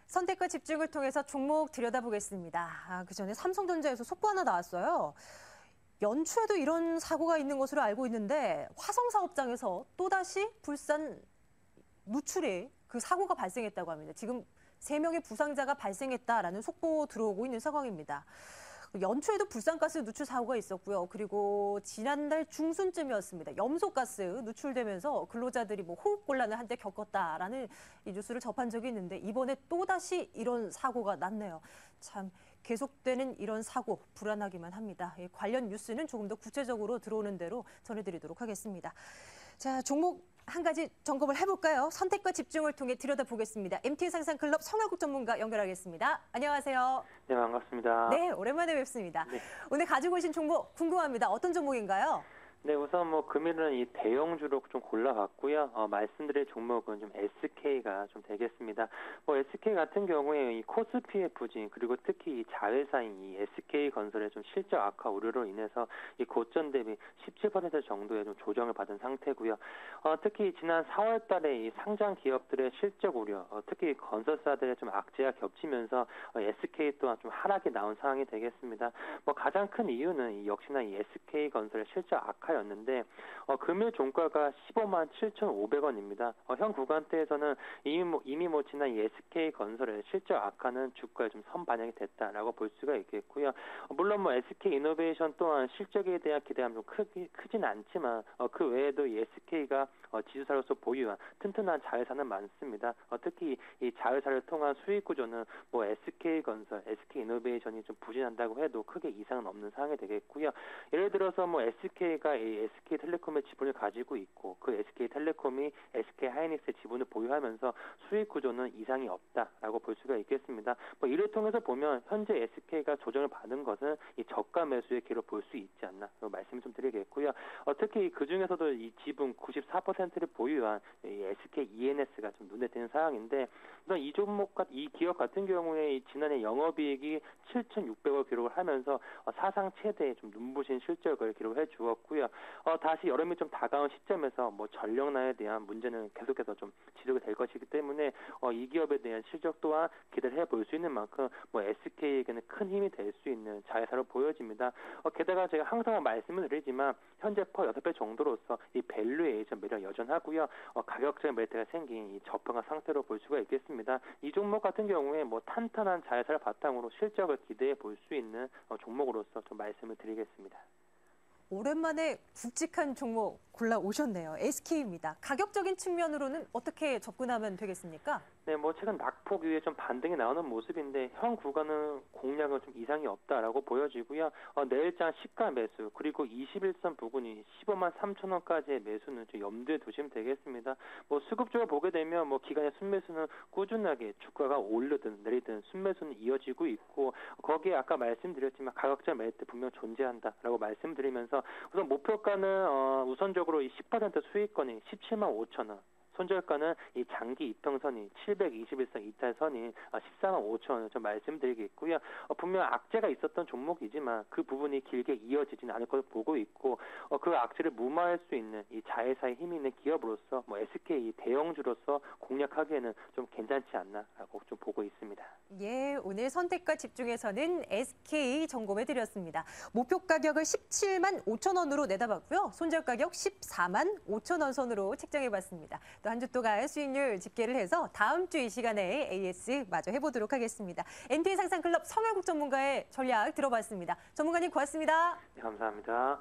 선택과 집중을 통해서 종목 들여다보겠습니다. 그 전에 삼성전자에서 속보 하나 나왔어요. 연초에도 이런 사고가 있는 것으로 알고 있는데 화성 사업장에서 또다시 불산 누출에 그 사고가 발생했다고 합니다. 지금 3명의 부상자가 발생했다라는 속보 들어오고 있는 상황입니다. 연초에도 불산가스 누출 사고가 있었고요. 그리고 지난달 중순쯤이었습니다. 염소가스 누출되면서 근로자들이 호흡곤란을 한때 겪었다라는 이 뉴스를 접한 적이 있는데 이번에 또다시 이런 사고가 났네요. 참 계속되는 이런 사고 불안하기만 합니다. 관련 뉴스는 조금 더 구체적으로 들어오는 대로 전해드리도록 하겠습니다. 자, 종목 한 가지 점검을 해볼까요? 선택과 집중을 통해 들여다보겠습니다. MT 상상클럽 성혈국 전문가 연결하겠습니다. 안녕하세요. 네, 반갑습니다. 네, 오랜만에 뵙습니다. 네. 오늘 가지고 오신 종목 궁금합니다. 어떤 종목인가요? 네, 우선 금일은 이 대형주로 좀 골라봤고요. 말씀드릴 종목은 좀 SK가 좀 되겠습니다. SK 같은 경우에 이 코스피의 부진 그리고 특히 이 자회사인 이 SK건설의 좀 실적 악화 우려로 인해서 이 고점 대비 17% 정도의 좀 조정을 받은 상태고요. 특히 지난 4월달에 이 상장 기업들의 실적 우려, 특히 건설사들의 좀 악재가 겹치면서 SK 또한 좀 하락이 나온 상황이 되겠습니다. 가장 큰 이유는 역시나 이 SK건설의 실적 악화 였는데 금일 종가가 15만 7,500원입니다. 현 구간대에서는 이미 지난 이 SK건설의 실적 악화는 주가에 좀 선반영이 됐다라고 볼 수가 있겠고요. 물론 SK이노베이션 또한 실적에 대한 기대감이 좀 크진 않지만 그 외에도 이 SK가 지주사로서 보유한 튼튼한 자회사는 많습니다. 특히 이 자회사를 통한 수익 구조는 SK건설, SK이노베이션이 좀 부진한다고 해도 크게 이상은 없는 상황이 되겠고요. 예를 들어서 SK가 이 SK텔레콤의 지분을 가지고 있고 그 SK텔레콤이 SK하이닉스의 지분을 보유하면서 수익 구조는 이상이 없다라고 볼 수가 있겠습니다. 이를 통해서 보면 현재 SK가 조정을 받은 것은 이 저가 매수의 기로 볼 수 있지 않나 말씀을 좀 드리겠고요. 특히 그 중에서도 이 지분 94%를 보유한 이 SK ENS가 좀 눈에 띄는 상황인데 이 종목과 이 기업 같은 경우에 지난해 영업이익이 7,600억 기록을 하면서 사상 최대의 좀 눈부신 실적을 기록해 주었고요. 다시 여름이 좀 다가온 시점에서 전력난에 대한 문제는 계속해서 좀 지속이 될 것이기 때문에 이 기업에 대한 실적 또한 기대를 해볼 수 있는 만큼 SK에게는 큰 힘이 될 수 있는 자회사로 보여집니다. 게다가 제가 항상 말씀을 드리지만 현재 퍼 6배 정도로서 이 밸류에이션 매력 여전하고요. 가격적 메리트가 생긴 이 저평가 상태로 볼 수가 있겠습니다. 이 종목 같은 경우에 탄탄한 자회사를 바탕으로 실적을 기대해 볼 수 있는 종목으로서 좀 말씀을 드리겠습니다. 오랜만에 굵직한 종목 골라오셨네요. SK입니다. 가격적인 측면으로는 어떻게 접근하면 되겠습니까? 네, 최근 낙폭 위에 좀 반등이 나오는 모습인데 현 구간은 공략은 좀 이상이 없다라고 보여지고요. 내일장 시가 매수 그리고 21선 부근이 15만 3천 원까지의 매수는 좀 염두에 두시면 되겠습니다. 수급적으로 보게 되면 기간의 순매수는 꾸준하게 주가가 오르든 내리든 순매수는 이어지고 있고 거기에 아까 말씀드렸지만 가격적 메리트 분명 존재한다라고 말씀드리면서 우선 목표가는 우선적으로 이 10% 수익권이 17만 5천 원. 손절가는 이 장기 이평선이 721선 이탈선이 14만 5천 원을 좀 말씀드리겠고요. 분명 악재가 있었던 종목이지만 그 부분이 길게 이어지지는 않을 것을 보고 있고 그 악재를 무마할 수 있는 이 자회사의 힘이 있는 기업으로서 SK 대형주로서 공략하기에는 좀 괜찮지 않나라고 좀 보고 있습니다. 예, 오늘 선택과 집중에서는 SK 점검해드렸습니다. 목표 가격을 17만 5천 원으로 내다봤고요. 손절 가격 14만 5천 원 선으로 책정해봤습니다. 또 한 주 동안 수익률 집계를 해서 다음 주 이 시간에 AS 마저 해보도록 하겠습니다. MT 상상클럽 성혈국 전문가의 전략 들어봤습니다. 전문가님 고맙습니다. 네, 감사합니다.